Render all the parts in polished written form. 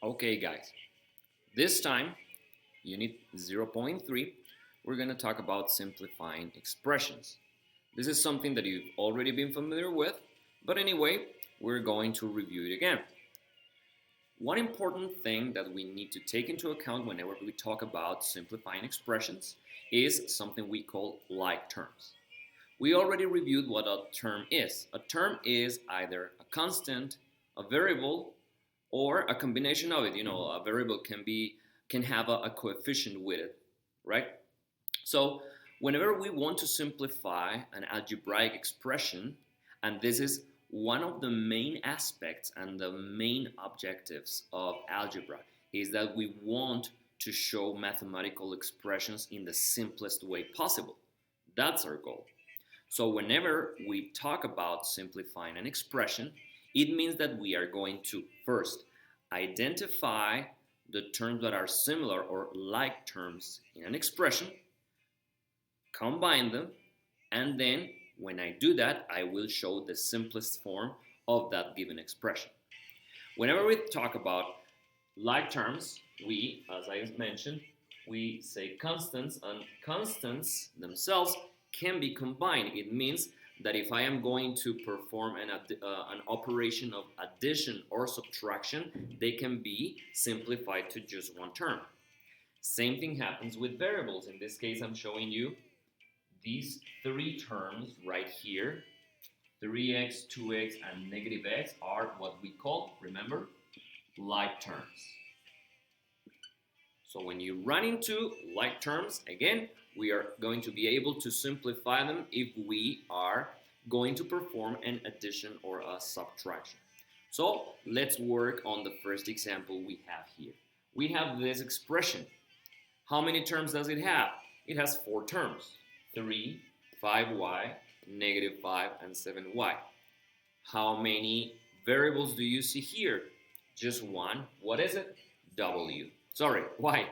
Okay guys, this time, unit 0.3, we're going to talk about simplifying expressions. This is something that you've already been familiar with, but anyway, we're going to review it again. One important thing that we need to take into account whenever we talk about simplifying expressions is something we call like terms. We already reviewed what a term is. A term is either a constant, a variable, or a combination of it. A variable can have a coefficient with it, right? So whenever we want to simplify an algebraic expression, and this is one of the main aspects and the main objectives of algebra, is that we want to show mathematical expressions in the simplest way possible. That's our goal. So whenever we talk about simplifying an expression, it means that we are going to first identify the terms that are similar or like terms in an expression, combine them, and then when I do that, I will show the simplest form of that given expression. Whenever we talk about like terms, we, as I mentioned, we say constants, and constants themselves can be combined. It means that if I am going to perform an operation of addition or subtraction, they can be simplified to just one term. Same thing happens with variables. In this case, I'm showing you these three terms right here. 3x, 2x, and negative x are what we call, remember, like terms. So when you run into like terms, again, we are going to be able to simplify them if we are going to perform an addition or a subtraction. So let's work on the first example we have here. We have this expression. How many terms does it have? It has 4 terms. 3, 5y, negative 5, and 7y. How many variables do you see here? Just one. What is it? W. Sorry, y.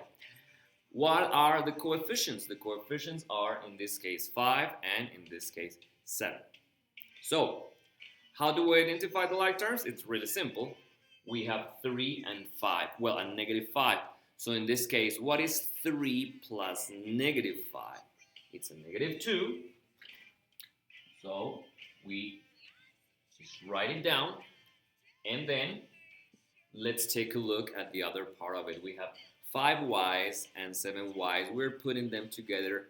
What are the coefficients? The coefficients are, in this case, 5 and in this case, 7. So, how do we identify the like terms? It's really simple. We have 3 and 5. Well, and negative 5. So in this case, what is 3 plus negative 5? It's a negative 2. So we just write it down. And then let's take a look at the other part of it. We have 5y's and 7y's. We're putting them together.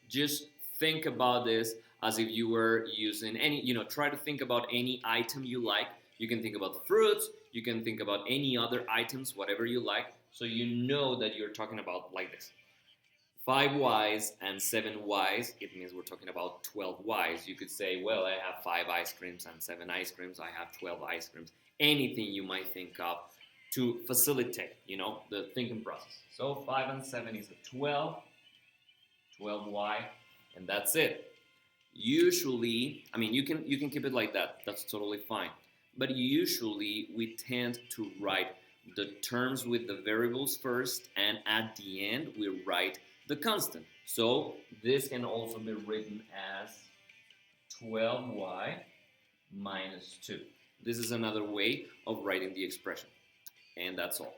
Just think about this as if you were using any, try to think about any item you like. You can think about fruits. You can think about any other items, whatever you like. So you know that you're talking about like this. 5y's and 7y's, it means we're talking about 12y's. You could say, well, I have 5 ice creams and 7 ice creams. I have 12 ice creams. Anything you might think of to facilitate, the thinking process. So 5 and 7 is a 12, 12y, and that's it. Usually, you can keep it like that. That's totally fine. But usually, we tend to write the terms with the variables first, and at the end, we write the constant. So this can also be written as 12y minus 2. This is another way of writing the expression. And that's all.